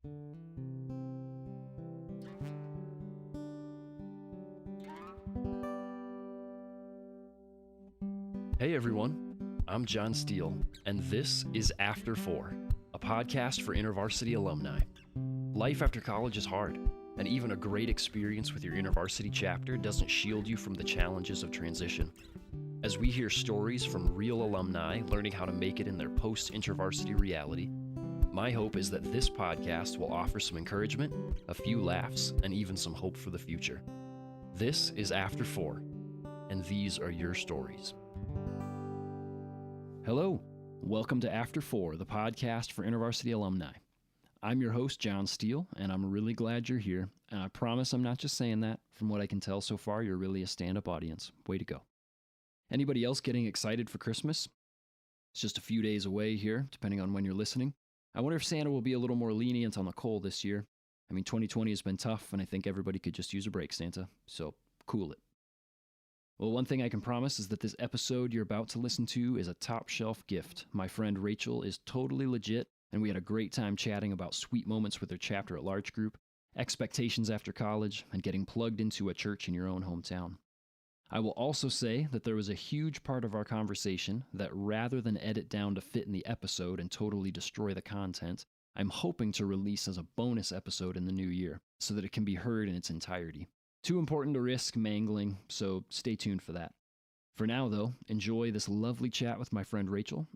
Hey everyone, I'm John Steele, and this is After 4, a podcast for InterVarsity alumni. Life after college is hard, and even a great experience with your InterVarsity chapter doesn't shield you from the challenges of transition. As we hear stories from real alumni learning how to make it in their post-InterVarsity reality, my hope is that this podcast will offer some encouragement, a few laughs, and even some hope for the future. This is After 4, and these are your stories. Hello, welcome to After 4, the podcast for InterVarsity alumni. I'm your host, John Steele, and I'm really glad you're here. And I promise I'm not just saying that. From what I can tell so far, you're really a stand-up audience. Way to go. Anybody else getting excited for Christmas? It's just a few days away here, depending on when you're listening. I wonder if Santa will be a little more lenient on the cold this year. I mean, 2020 has been tough, and I think everybody could just use a break, Santa. So, cool it. Well, one thing I can promise is that this episode you're about to listen to is a top shelf gift. My friend Rachel is totally legit, and we had a great time chatting about sweet moments with her chapter at large group, expectations after college, and getting plugged into a church in your own hometown. I will also say that there was a huge part of our conversation that rather than edit down to fit in the episode and totally destroy the content, I'm hoping to release as a bonus episode in the new year so that it can be heard in its entirety. Too important to risk mangling, so stay tuned for that. For now, though, enjoy this lovely chat with my friend Rachel.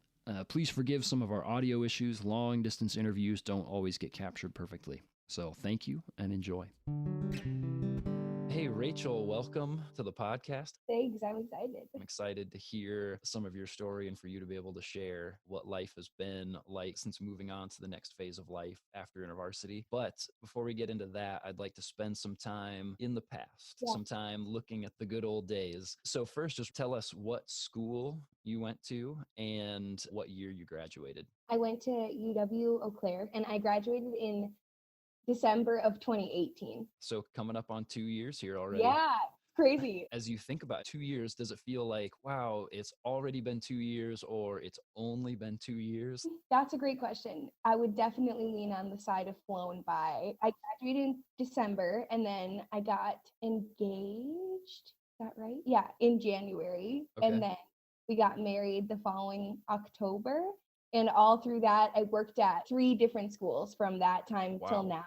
Please forgive some of our audio issues. Long-distance interviews don't always get captured perfectly. So thank you and enjoy. Hey, Rachel, welcome to the podcast. Thanks, I'm excited. I'm excited to hear some of your story and for you to be able to share what life has been like since moving on to the next phase of life after InterVarsity. But before we get into that, I'd like to spend some time in the past, some time looking at the good old days. So first, just tell us what school you went to and what year you graduated. I went to UW Eau Claire and I graduated in December of 2018. So coming up on 2 years here already. Yeah, crazy. As you think about 2 years, does it feel like, wow, it's already been 2 years or it's only been 2 years? That's a great question. I would definitely lean on the side of flown by. I graduated in December and then I got engaged. Is that right? Yeah, in January. Okay. And then we got married the following October. And all through that, I worked at 3 different schools from that time till Wow. now.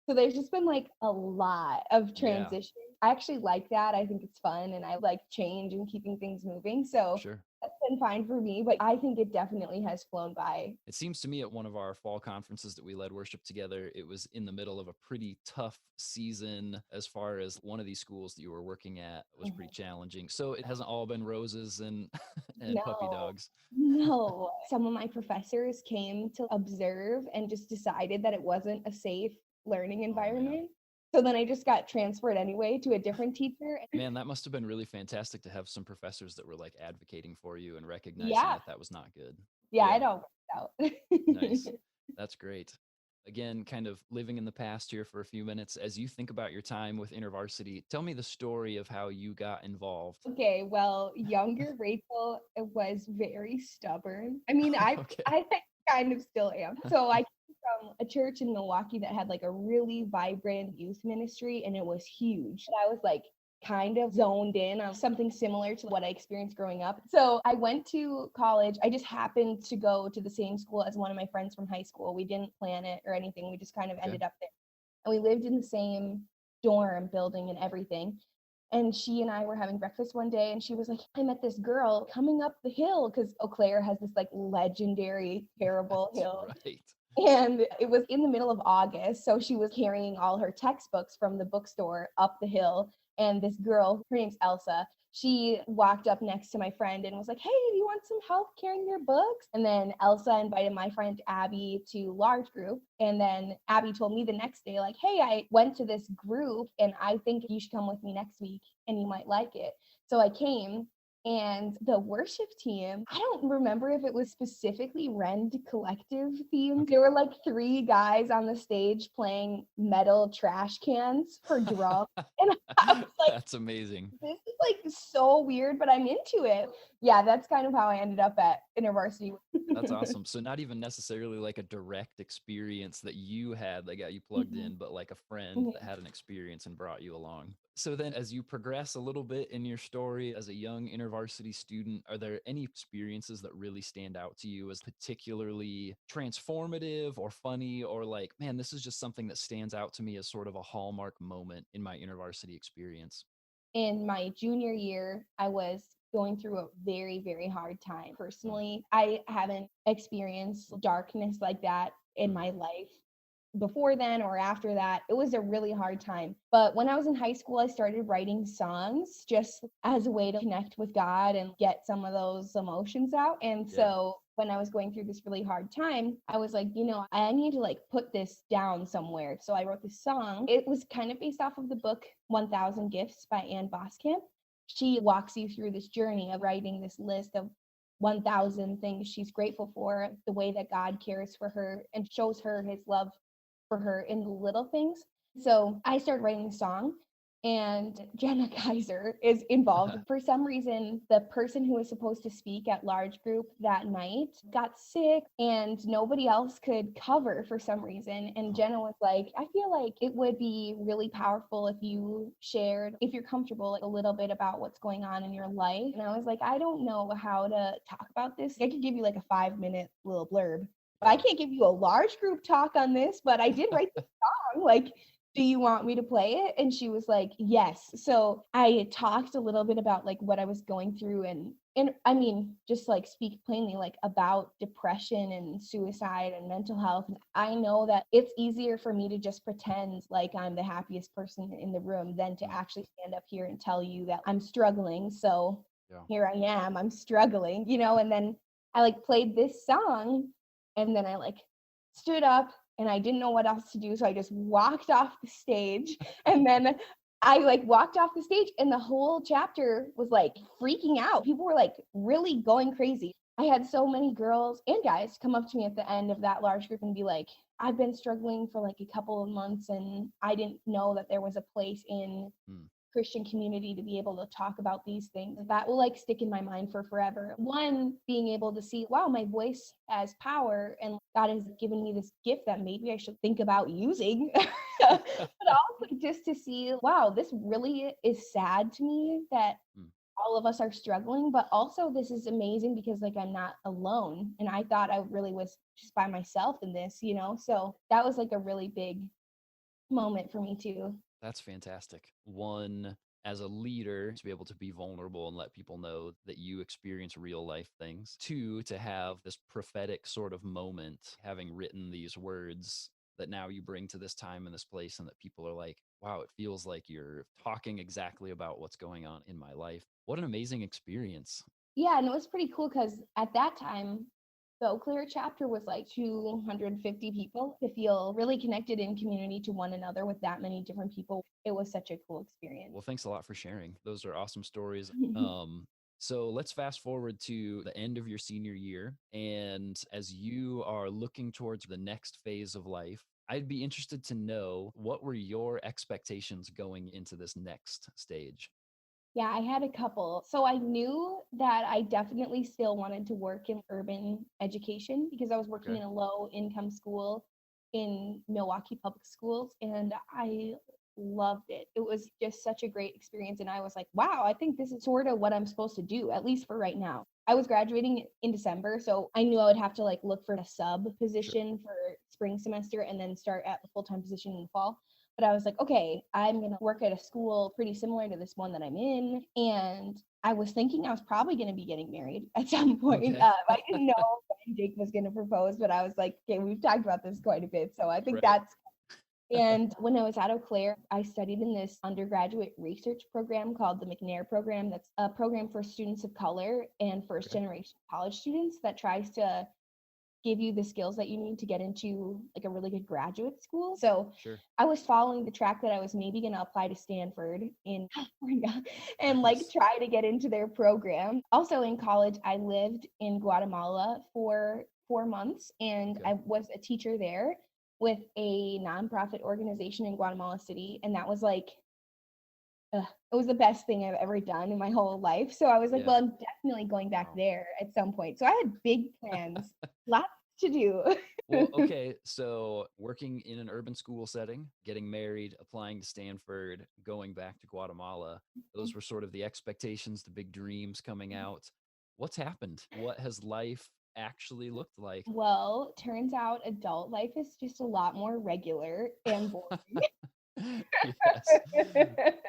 So there's just been like a lot of transition. I actually like that. I think it's fun and I like change and keeping things moving. So Sure. that's been fine for me, but I think it definitely has flown by. It seems to me at one of our fall conferences that we led worship together, it was in the middle of a pretty tough season as far as one of these schools that you were working at was pretty challenging. So it hasn't all been roses and puppy dogs. No. Some of my professors came to observe and just decided that it wasn't a safe learning environment. So then I just got transferred anyway to a different teacher. Man, that must have been really fantastic to have some professors that were like advocating for you and recognizing that that was not good. Yeah, it all worked out. Nice. That's great. Again, kind of living in the past here for a few minutes. As you think about your time with InterVarsity, tell me the story of how you got involved. Okay, well, younger Rachel was very stubborn. I mean, I kind of still am. So I came from a church in Milwaukee that had like a really vibrant youth ministry and it was huge. And I was like kind of zoned in on something similar to what I experienced growing up. So I went to college. I just happened to go to the same school as one of my friends from high school. We didn't plan it or anything. We just kind of ended up there. And we lived in the same dorm building and everything. And she and I were having breakfast one day and she was like, I met this girl coming up the hill because Eau Claire has this like legendary, terrible hill. Right. And it was in the middle of August. So she was carrying all her textbooks from the bookstore up the hill. And this girl, her name's Elsa, she walked up next to my friend and was like, hey, do you want some help carrying your books? And then Elsa invited my friend Abby to large group. And then Abby told me the next day, like, hey, I went to this group and I think you should come with me next week and you might like it. So I came And the worship team, I don't remember if it was specifically Rend Collective themed. There were like 3 guys on the stage playing metal trash cans for drum. And I was like, That's amazing. this is like so weird, but I'm into it. Yeah, that's kind of how I ended up at InterVarsity. That's awesome. So not even necessarily like a direct experience that you had that got you plugged Mhm, in, but like a friend that mhm. had an experience and brought you along. So then as you progress a little bit in your story as a young InterVarsity student, are there any experiences that really stand out to you as particularly transformative or funny or like, man, this is just something that stands out to me as sort of a hallmark moment in my InterVarsity experience? In my junior year, I was going through a very, very hard time. Mm, Personally, I haven't experienced darkness like that in mm, my life before then or after that. It was a really hard time. But when I was in high school, I started writing songs just as a way to connect with God and get some of those emotions out. And yeah. so when I was going through this really hard time, I was like, I need to like put this down somewhere. So I wrote this song. It was kind of based off of the book 1000 Gifts by Anne Boskamp. She walks you through this journey of writing this list of 1000 things she's grateful for, the way that God cares for her and shows her his love for her in the little things. So I started writing a song and Jenna Kaiser is involved. For some reason, the person who was supposed to speak at large group that night got sick and nobody else could cover for some reason. And Jenna was like, I feel like it would be really powerful if you shared, if you're comfortable, like a little bit about what's going on in your life. And I was like, I don't know how to talk about this. I could give you like a 5-minute little blurb, but I Yeah. can't give you a large group talk on this, but I did write the song. Like, do you want me to play it? And she was like, yes. So I talked a little bit about like what I was going through and I mean, just like speak plainly, like about depression and suicide and mental health. I know that it's easier for me to just pretend like I'm the happiest person in the room than to Mm, actually stand up here and tell you that I'm struggling. So yeah. here I am, I'm struggling, and then I like played this song and then I like stood up and I didn't know what else to do. So I just walked off the stage and then I like walked off the stage and the whole chapter was like freaking out. People were like really going crazy. I had so many girls and guys come up to me at the end of that large group and be like, I've been struggling for like a couple of months and I didn't know that there was a place in Mm, Christian community to be able to talk about these things. That will like stick in my mind for forever. One, being able to see, wow, my voice has power and God has given me this gift that maybe I should think about using. But also just to see, wow, this really is sad to me that mm. all of us are struggling, but also this is amazing because like I'm not alone. And I thought I really was just by myself in this. So that was like a really big moment for me too. That's fantastic. One, as a leader, to be able to be vulnerable and let people know that you experience real life things. Two, to have this prophetic sort of moment, having written these words that now you bring to this time and this place, and that people are like, wow, it feels like you're talking exactly about what's going on in my life. What an amazing experience. Yeah, and it was pretty cool because at that time, the Eau Claire chapter was like 250 people. To feel really connected in community to one another with that many different people, it was such a cool experience. Well, thanks a lot for sharing. Those are awesome stories. So let's fast forward to the end of your senior year. And as you are looking towards the next phase of life, I'd be interested to know what were your expectations going into this next stage? Yeah, I had a couple. So I knew that I definitely still wanted to work in urban education because I was working Okay. in a low income school in Milwaukee Public Schools and I loved it. It was just such a great experience. And I was like, wow, I think this is sort of what I'm supposed to do, at least for right now. I was graduating in December, so I knew I would have to like look for a sub Sure. position for spring semester and then start at the full-time position in the fall. But I was like, okay, I'm going to work at a school pretty similar to this one that I'm in. And I was thinking I was probably going to be getting married at some point. Okay. I didn't know when Jake was going to propose, but I was like, okay, we've talked about this quite a bit. So I think Right. that's. And when I was at Eau Claire, I studied in this undergraduate research program called the McNair program. That's a program for students of color and first Okay. generation college students that tries to give you the skills that you need to get into like a really good graduate school. So Sure. I was following the track that I was maybe going to apply to Stanford in California and like Nice. try to get into their program. Also in college, I lived in Guatemala for 4 months and Okay. I was a teacher there with a nonprofit organization in Guatemala City. And that was like, it was the best thing I've ever done in my whole life. So I was like, Yeah. well, I'm definitely going back Wow. there at some point. So I had big plans, lots to do. Well, okay. So working in an urban school setting, getting married, applying to Stanford, going back to Guatemala, those were sort of the expectations, the big dreams coming out. What's happened? What has life actually looked like? Well, turns out adult life is just a lot more regular and boring. Yes.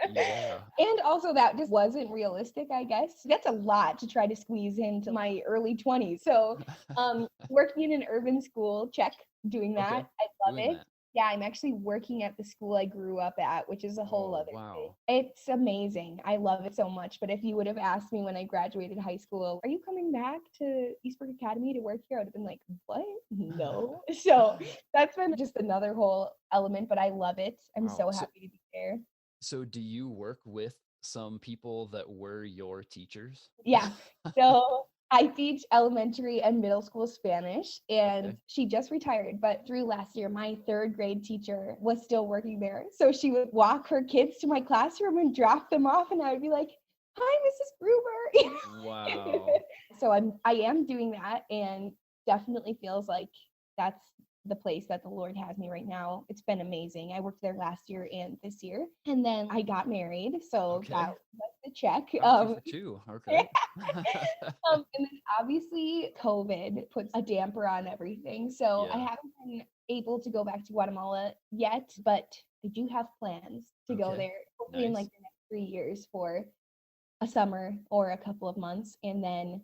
Yeah. And also that just wasn't realistic, I guess. That's a lot to try to squeeze into my early 20s. So, working in an urban school, check, doing that. Okay. I love Doing it. that. Yeah, I'm actually working at the school I grew up at, which is a whole Oh, other thing. wow. It's amazing. I love it so much. But if you would have asked me when I graduated high school, are you coming back to Eastbrook Academy to work here? I would have been like, what? No. So that's been just another whole element, but I love it. I'm Wow. so So, happy to be there. so do you work with some people that were your teachers? Yeah. So I teach elementary and middle school Spanish, and Okay. she just retired. But through last year, my third grade teacher was still working there. So she would walk her kids to my classroom and drop them off, and I would be like, "Hi, Mrs. Gruber." Wow. So I am doing that, and definitely feels like that's the place that the Lord has me right now. It's been amazing. I worked there last year and this year, and then I got married, so that Okay. was the check. Wow, two for two. Okay. And then obviously COVID puts a damper on everything. So I Yeah. haven't been able to go back to Guatemala yet, but I do have plans to go Okay. there, hopefully in like Nice. the next 3 years for a summer or a couple of months. And then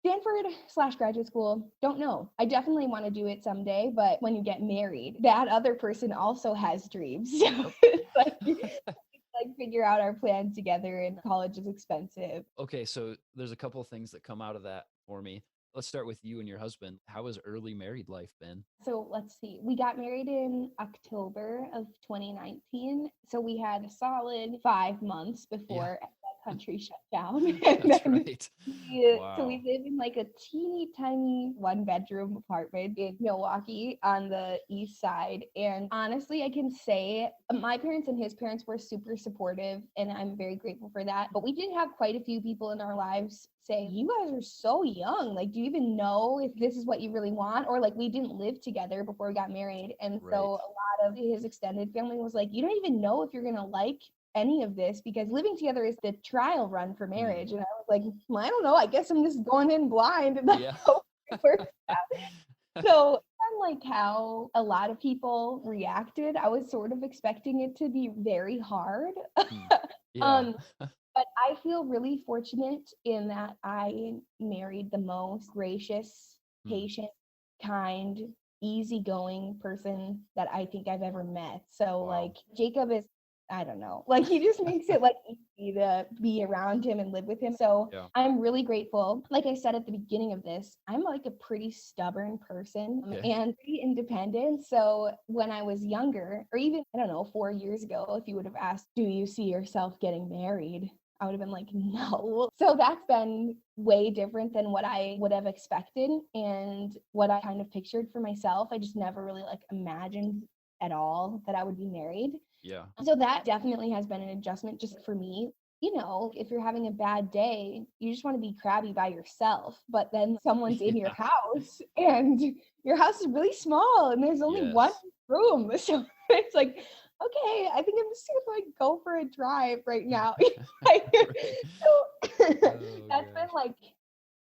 Stanford/graduate school, don't know. I definitely want to do it someday, but when you get married, that other person also has dreams. So Okay. like figure out our plan together, and college is expensive. Okay, so there's a couple of things that come out of that for me. Let's start with you and your husband. How has early married life been? So let's see. We got married in October of 2019. So we had a solid 5 months Yeah, before the country shut down. And that's then right. we Wow. live in like a teeny tiny 1 bedroom apartment in Milwaukee on the east side. And honestly, I can say my parents and his parents were super supportive, and I'm very grateful for that. But we did have quite a few people in our lives say, "You guys are so young. Like, do you even know if this is what you really want?" Or like, we didn't live together before we got married. And so Right. a lot of his extended family was like, "You don't even know if you're going to like any of this, because living together is the trial run for Hmm. marriage." And I was like, well, I don't know. I guess I'm just going in blind and like Yeah. hope it works out. So unlike how a lot of people reacted, I was sort of expecting it to be very hard. Hmm. Yeah. um, but I feel really fortunate in that I married the most gracious, Hmm. patient, kind, easygoing person that I think I've ever met. So Wow. like Jacob is, I don't know, like he just makes it like easy to be around him and live with him. So Yeah. I'm really grateful. Like I said at the beginning of this, I'm like a pretty stubborn person, Okay. and pretty independent. So when I was younger, or even, I don't know, 4 years ago, if you would have asked, do you see yourself getting married? I would have been like, no. So that's been way different than what I would have expected and what I kind of pictured for myself. I just never really like imagined at all that I would be married. Yeah. So that definitely has been an adjustment just for me. You know, if you're having a bad day, you just want to be crabby by yourself, but then someone's in your Yeah. house and your house is really small and there's only one Yes. room. So it's like, okay, I think I'm just gonna like go for a drive right now. Right. So Oh that's been gosh. like,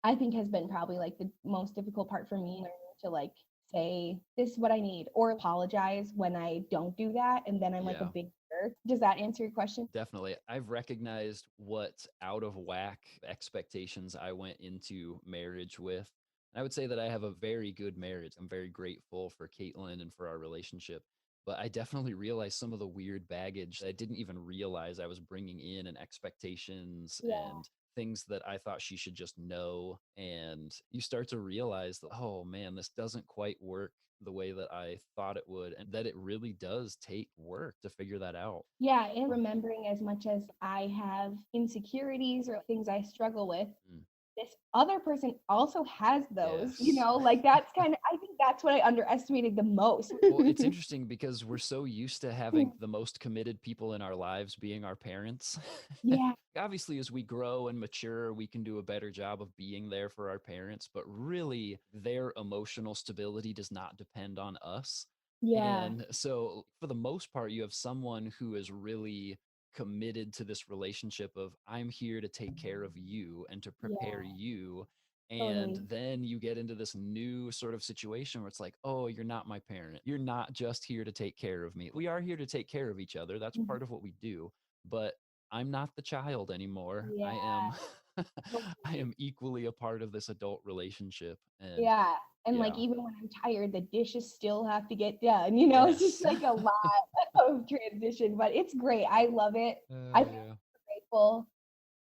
I think has been probably like the most difficult part for me, learning to like say this is what I need or apologize when I don't do that, and then I'm like a Yeah. big jerk. Does that answer your question? Definitely. I've recognized what out of whack expectations I went into marriage with. And I would say that I have a very good marriage. I'm very grateful for Caitlin and for our relationship. But I definitely realized some of the weird baggage that I didn't even realize I was bringing in, and expectations Yeah. and things that I thought she should just know. And you start to realize that, oh man, this doesn't quite work the way that I thought it would, and that it really does take work to figure that out. Yeah, and remembering as much as I have insecurities or things I struggle with, Mm. this other person also has those, Yes. like that's kind of, I think that's what I underestimated the most. Well, it's interesting because we're so used to having the most committed people in our lives being our parents. Yeah, Obviously, as we grow and mature, we can do a better job of being there for our parents, but really, their emotional stability does not depend on us. yeah, And so, for the most part, you have someone who is really committed to this relationship of, I'm here to take care of you and to prepare yeah, you. And totally. then you get into this new sort of situation where it's like, oh, you're not my parent. You're not just here to take care of me. We are here to take care of each other. That's Mhm. part of what we do. But I'm not the child anymore. I Yeah, am I totally. am equally a part of this adult relationship. And Yeah, and, like, yeah. even when I'm tired, the dishes still have to get done, It's just, Yes. like, a lot of transition, but it's great, I love it. I feel Yeah. grateful.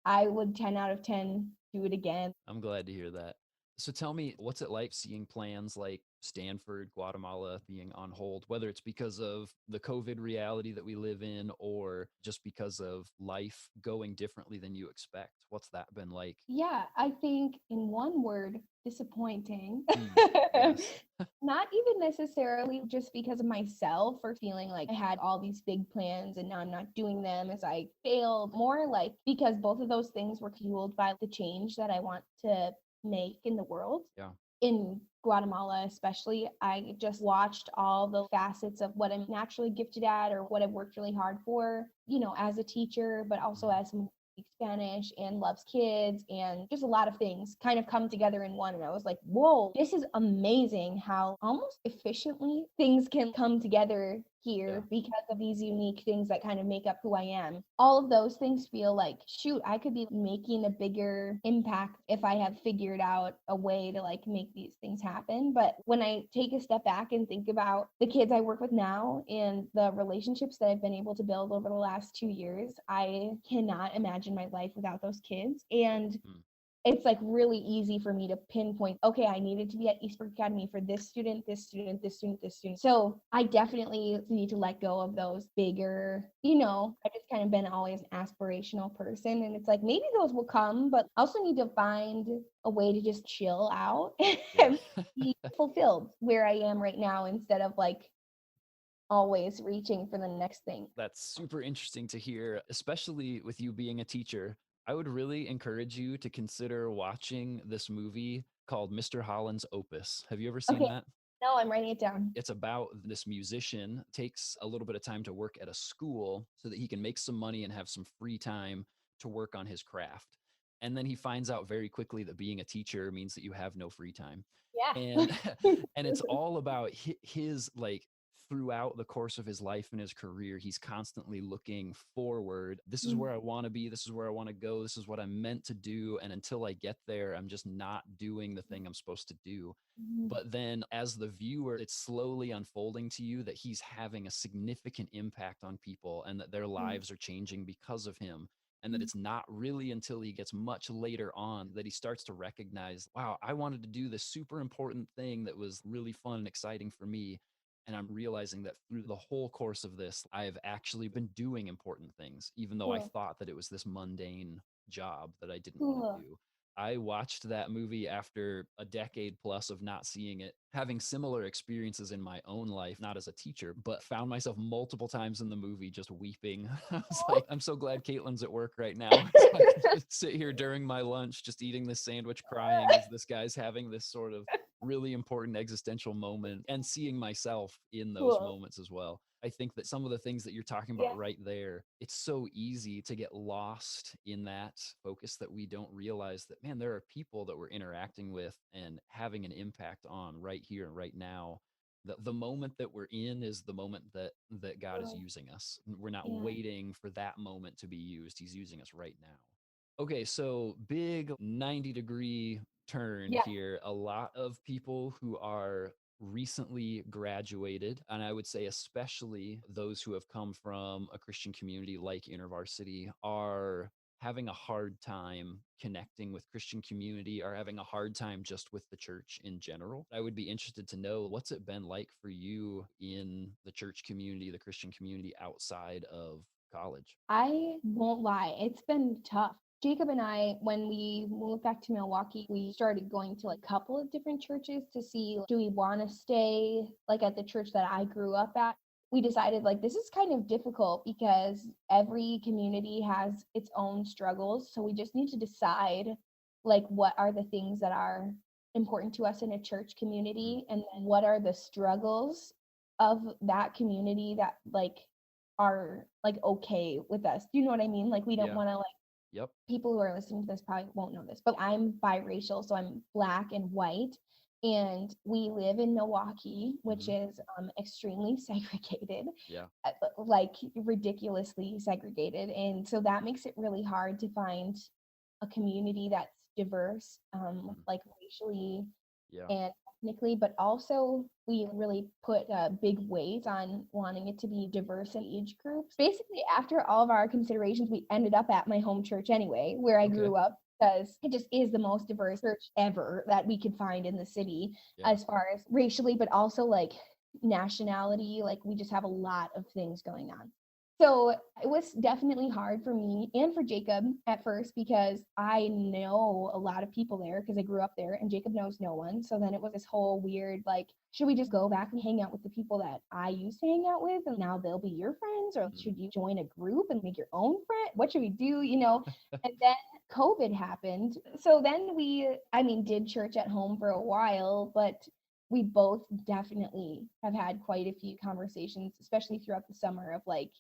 I would 10 out of 10 do it again. I'm glad to hear that. So tell me, what's it like seeing plans like Stanford, Guatemala being on hold, whether it's because of the COVID reality that we live in or just because of life going differently than you expect? What's that been like? Yeah, I think in one word, disappointing. Mm, yes. Not even necessarily just because of myself or feeling like I had all these big plans and now I'm not doing them as I failed, more like because both of those things were fueled by the change that I want to make in the world. Yeah. In Guatemala, especially, I just watched all the facets of what I'm naturally gifted at or what I've worked really hard for, as a teacher, but also Mhm. as someone who speaks Spanish and loves kids and just a lot of things kind of come together in one. And I was like, whoa, this is amazing how almost efficiently things can come together Yeah. here because of these unique things that kind of make up who I am. All of those things feel like, shoot, I could be making a bigger impact if I have figured out a way to like make these things happen. But when I take a step back and think about the kids I work with now and the relationships that I've been able to build over the last 2 years, I cannot imagine my life without those kids. And Mm. it's like really easy for me to pinpoint, okay, I needed to be at Eastbrook Academy for this student, this student, this student, this student. So I definitely need to let go of those bigger, I've just kind of been always an aspirational person. And it's like maybe those will come, but I also need to find a way to just chill out Yeah. and be fulfilled where I am right now instead of like always reaching for the next thing. That's super interesting to hear, especially with you being a teacher. I would really encourage you to consider watching this movie called Mr. Holland's Opus. Have you ever seen Okay, that? no, I'm writing it down. It's about this musician takes a little bit of time to work at a school so that he can make some money and have some free time to work on his craft. And then he finds out very quickly that being a teacher means that you have no free time. Yeah. And and it's all about his like throughout the course of his life and his career, he's constantly looking forward. This is Mm, where I want to be. This is where I want to go. This is what I'm meant to do. And until I get there, I'm just not doing the thing I'm supposed to do. mhm, But then as the viewer, it's slowly unfolding to you that he's having a significant impact on people and that their mm, lives are changing because of him. And that mm, it's not really until he gets much later on that he starts to recognize, wow, I wanted to do this super important thing that was really fun and exciting for me. And I'm realizing that through the whole course of this, I've actually been doing important things, even though I cool, thought that it was this mundane job that I didn't want to cool. do. I watched that movie after a decade plus of not seeing it, having similar experiences in my own life, not as a teacher, but found myself multiple times in the movie just weeping. I was like, I'm so glad Caitlin's at work right now. So I can just sit here during my lunch, just eating this sandwich, crying as this guy's having this sort of really important existential moment and seeing myself in those Cool. moments as well. I think that some of the things that you're talking Yeah. about right there, it's so easy to get lost in that focus that we don't realize that, man, there are people that we're interacting with and having an impact on right here and right now. The moment that we're in is the moment that God is Cool. using us. We're not Yeah. waiting for that moment to be used. He's using us right now. Okay, so big 90-degree turn Yeah. here. A lot of people who are recently graduated, and I would say especially those who have come from a Christian community like InterVarsity, are having a hard time connecting with Christian community or having a hard time just with the church in general. I would be interested to know, what's it been like for you in the church community, the Christian community outside of college? I won't lie, it's been tough. Jacob and I, when we moved back to Milwaukee, we started going to like a couple of different churches to see, do we want to stay like at the church that I grew up at? We decided like this is kind of difficult because every community has its own struggles. So we just need to decide like what are the things that are important to us in a church Mm, community, and then what are the struggles of that community that like are like okay with us. Do you know what I mean? Like we don't yeah. want to like, Yep. people who are listening to this probably won't know this, but I'm biracial, so I'm black and white. And we live in Milwaukee, which Hmm. is extremely segregated, Yeah. like ridiculously segregated. And so that makes it really hard to find a community that's diverse, Mm, like racially yeah. and ethnically, but also we really put a big weight on wanting it to be diverse in age groups. Basically, after all of our considerations, we ended up at my home church anyway, where I Okay. grew up, because it just is the most diverse church ever that we could find in the city, Yeah. as far as racially, but also like nationality. Like we just have a lot of things going on. So it was definitely hard for me and for Jacob at first, because I know a lot of people there because I grew up there and Jacob knows no one. So then it was this whole weird like, should we just go back and hang out with the people that I used to hang out with and now they'll be your friends? Or Mm, should you join a group and make your own friend? What should we do? You know? And then COVID happened. So then I mean, did church at home for a while, but we both definitely have had quite a few conversations, especially throughout the summer, of like,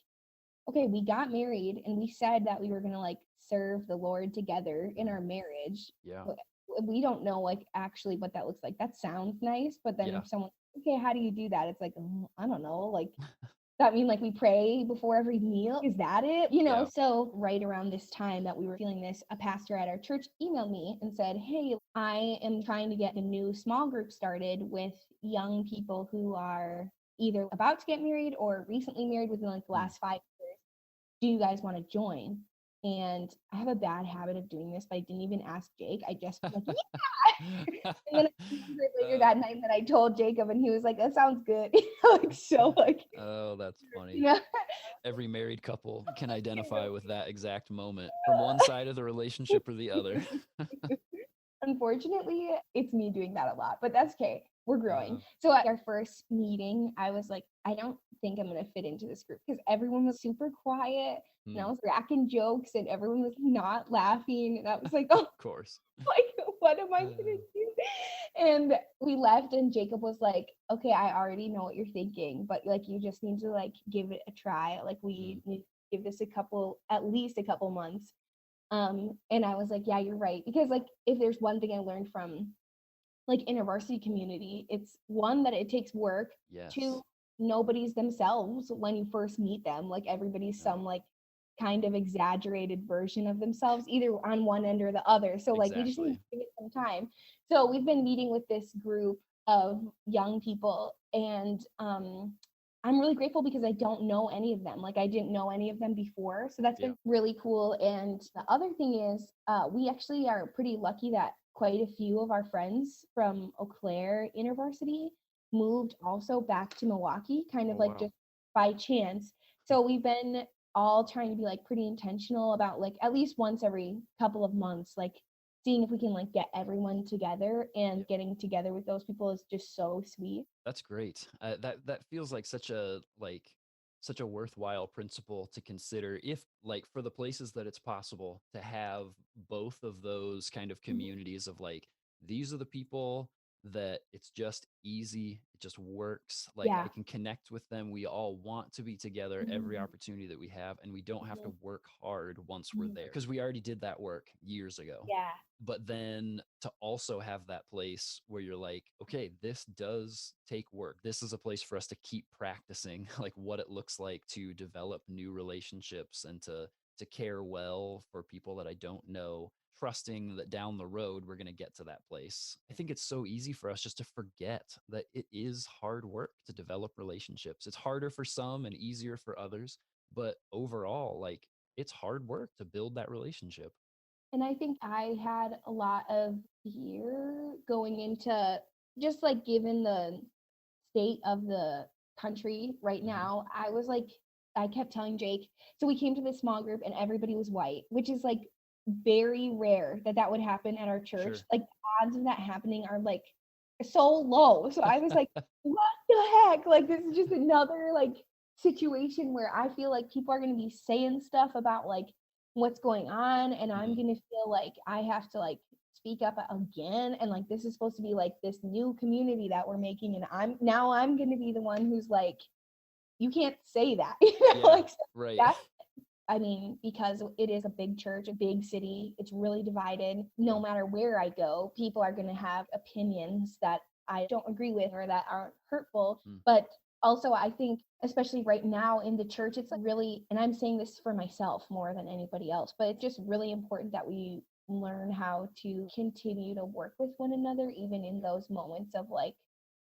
okay, we got married and we said that we were going to like serve the Lord together in mm, our marriage. yeah. But we don't know like actually what that looks like. That sounds nice, but then Yeah. if someone, okay, how do you do that? It's like, I don't know. Like, that mean like we pray before every meal? Is that it? You know, Yeah. so right around this time that we were feeling this, a pastor at our church emailed me and said, hey, I am trying to get a new small group started with young people who are either about to get married or recently married within like the Mm. last 5 years. Do you guys want to join? And I have a bad habit of doing this, but I didn't even ask Jake. I just was like, yeah. And then I remembered later Uh, that night that I told Jacob, and he was like, that sounds good. Like, so, like, oh, that's you funny. know, Every married couple can identify with that exact moment from one side of the relationship or the other. unfortunately, it's me doing that a lot, but that's okay. We're Uh, growing. So at our first meeting, I was like, I don't think I'm going to fit into this group because everyone was super quiet and I mm, was cracking jokes and everyone was not laughing. And I was like, oh, of course. like, what am I gonna Uh, do? And we left, and Jacob was like, okay, I already know what you're thinking, but like, you just need to like give it a try. Like, we mm, need to give this at least a couple months. And I was like, yeah, you're right. Because like, if there's one thing I learned from like InterVarsity community, it's one that it takes work. Two, yes. nobody's themselves when you first meet them. Like everybody's No, some like kind of exaggerated version of themselves, either on one end or the other. So like we just need to exactly. give it some time. So we've been meeting with this group of young people, and I'm really grateful because I don't know any of them. Like I didn't know any of them before. So that's Yeah. been really cool. And the other thing is, we actually are pretty lucky that quite a few of our friends from Eau Claire University moved also back to Milwaukee, kind of Oh, like wow. just by chance. So we've been all trying to be like pretty intentional about like at least once every couple of months, like seeing if we can like get everyone together, Yeah. and getting together with those people is just so sweet. That's great. That feels like such a worthwhile principle to consider, if like for the places that it's possible to have both of those kind of Mhm. communities of like, these are the people that it's just easy, it just works, like I Yeah. can connect with them, we all want to be together every Mhm. opportunity that we have, and we don't have Mhm. to work hard once we're Mhm. there because we already did that work years ago. Yeah. But then to also have that place where you're like, okay, this does take work, this is a place for us to keep practicing like what it looks like to develop new relationships and to care well for people that I don't know, trusting that down the road we're going to get to that place. I think it's so easy for us just to forget that it is hard work to develop relationships. It's harder for some and easier for others, but overall, like, it's hard work to build that relationship. And I think I had a lot of fear going into just like given the state of the country right Hmm. now, I was like, I kept telling Jake, so we came to this small group and everybody was white, which is like very rare that that would happen at our church. Sure. Like the odds of that happening are like so low. So I was like, what the heck? Like this is just another like situation where I feel like people are going to be saying stuff about like what's going on and I'm Hmm. going to feel like I have to like speak up again and like this is supposed to be like this new community that we're making and I'm going to be the one who's like you can't say that. Yeah, Like so right. that's I mean, because it is a big church, a big city, it's really divided. No Yeah. matter where I go, people are going to have opinions that I don't agree with or that aren't hurtful. Mm. But also, I think, especially right now in the church, it's really, and I'm saying this for myself more than anybody else, but it's just really important that we learn how to continue to work with one another, even in those moments of like,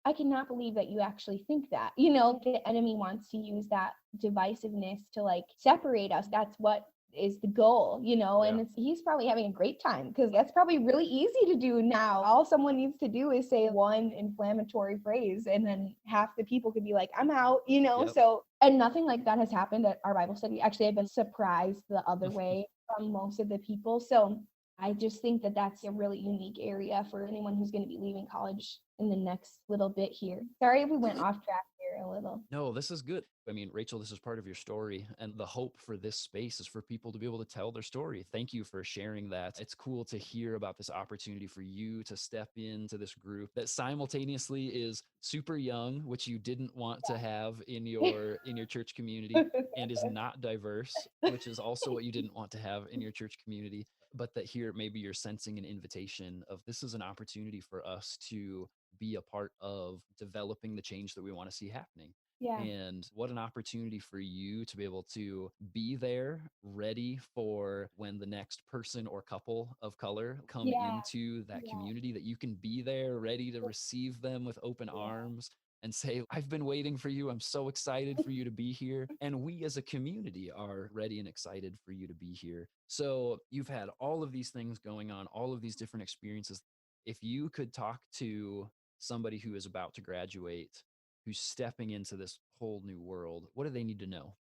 I cannot believe that you actually think that. You know, the enemy wants to use that divisiveness to like separate us. That's what is the goal, you know, Yeah. and he's probably having a great time because that's probably really easy to do now. All someone needs to do is say one inflammatory phrase and then half the people could be like, I'm out, you know. Yep. So, and nothing like that has happened at our Bible study. Actually, I've been surprised the other way from most of the people. So I just think that that's a really unique area for anyone who's going to be leaving college in the next little bit here. Sorry if we went off track here a little. No, this is good. I mean, Rachel, this is part of your story. And the hope for this space is for people to be able to tell their story. Thank you for sharing that. It's cool to hear about this opportunity for you to step into this group that simultaneously is super young, which you didn't want to have in your church community, and is not diverse, which is also what you didn't want to have in your church community. But that here maybe you're sensing an invitation of this is an opportunity for us to be a part of developing the change that we want to see happening. Yeah. And what an opportunity for you to be able to be there ready for when the next person or couple of color come Yeah. into that Yeah. community, that you can be there ready to receive them with open Yeah. arms and say, I've been waiting for you. I'm so excited for you to be here. And we as a community are ready and excited for you to be here. So you've had all of these things going on, all of these different experiences. If you could talk to somebody who is about to graduate, who's stepping into this whole new world, what do they need to know?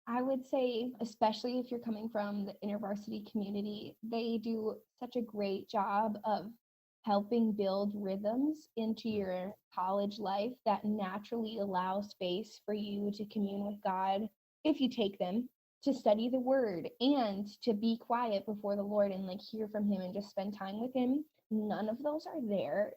I would say, especially if you're coming from the InterVarsity community, they do such a great job of helping build rhythms into Mm. your college life that naturally allow space for you to commune with God if you take them, to study the word and to be quiet before the Lord and like hear from him and just spend time with him. None of those are there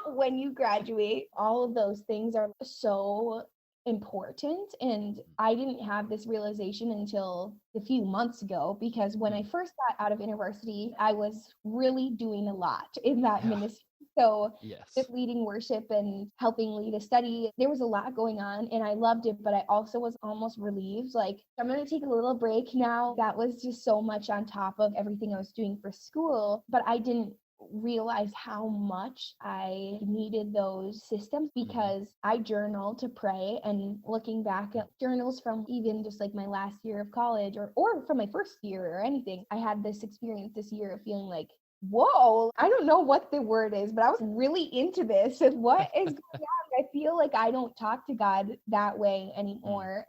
when you graduate. All of those things are so important and I didn't have this realization until a few months ago because when I Mm. first got out of InterVarsity I was really doing a lot in that Yeah. ministry, so Yes. just leading worship and helping lead a study, there was a lot going on and I loved it, but I also was almost relieved like I'm going to take a little break now. That was just so much on top of everything I was doing for school, but I didn't realize how much I needed those systems Hmm. because I journal to pray and looking back at journals from even just like my last year of college or from my first year or anything, I had this experience this year of feeling like, whoa, I don't know what the word is, but I was really into this and what is going on. I feel like I don't talk to God that way Mm. anymore.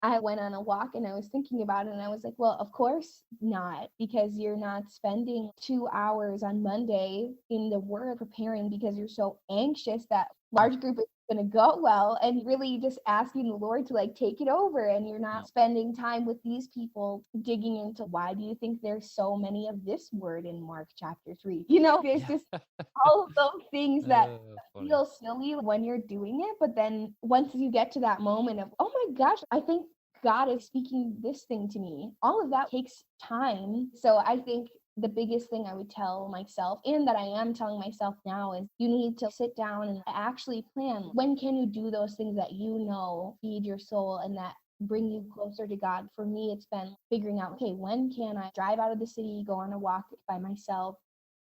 I went on a walk and I was thinking about it and I was like, well, of course not, because you're not spending 2 hours on Monday in the Word preparing because you're so anxious that large group is going to go well and really just asking the Lord to like take it over. And you're Yeah. not spending time with these people digging into why do you think there's so many of this word in Mark chapter 3? You know, there's Yeah. just all of those things that Funny. feel silly when you're doing it, but then once you get to that moment of, oh my gosh, I think God is speaking this thing to me, all of that takes time. So I think the biggest thing I would tell myself and that I am telling myself now is you need to sit down and actually plan when can you do those things that you know feed your soul and that bring you closer to God. For me, it's been figuring out, okay, when can I drive out of the city, go on a walk by myself,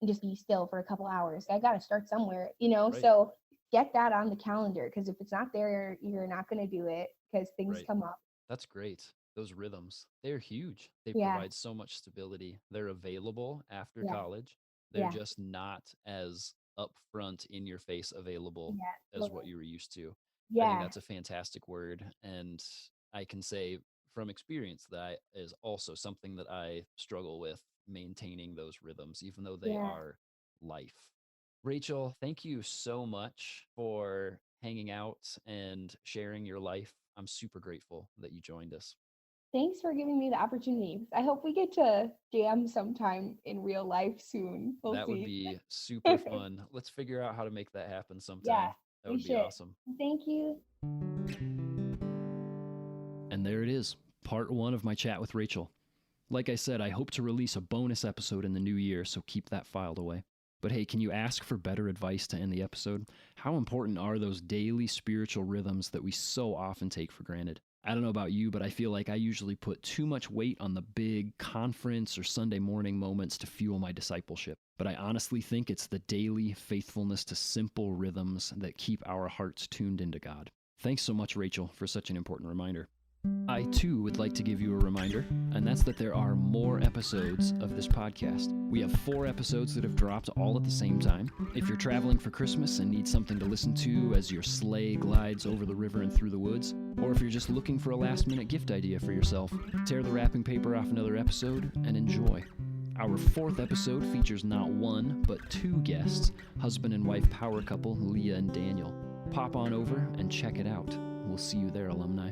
and just be still for a couple hours. I got to start somewhere, you know? Right. So get that on the calendar because if it's not there, you're not going to do it because things Right. come up. That's great. those rhythms, they're huge. They Yeah. provide so much stability. They're available after Yeah. college. They're Yeah. just not as upfront in your face available Yeah. as what Totally. you were used to. I think Yeah. that's a fantastic word. And I can say from experience that is also something that I struggle with, maintaining those rhythms, even though they Yeah. are life. Rachel, thank you so much for hanging out and sharing your life. I'm super grateful that you joined us. Thanks for giving me the opportunity. I hope we get to jam sometime in real life soon. We'll That would see. be super fun. Let's figure out how to make that happen Yeah, sometime. That we would be should. awesome. Thank you. And there it is, part one of my chat with Rachel. Like I said, I hope to release a bonus episode in the new year, so keep that filed away. But hey, can you ask for better advice to end the episode? How important are those daily spiritual rhythms that we so often take for granted? I don't know about you, but I feel like I usually put too much weight on the big conference or Sunday morning moments to fuel my discipleship. But I honestly think it's the daily faithfulness to simple rhythms that keep our hearts tuned into God. Thanks so much, Rachel, for such an important reminder. I too would like to give you a reminder, and that's that there are more episodes of this podcast. We have 4 episodes that have dropped all at the same time. If you're traveling for Christmas and need something to listen to as your sleigh glides over the river and through the woods, or if you're just looking for a last-minute gift idea for yourself, tear the wrapping paper off another episode and enjoy. Our 4th episode features not 1, but 2 guests, husband and wife power couple Leah and Daniel. Pop on over and check it out. We'll see you there, alumni.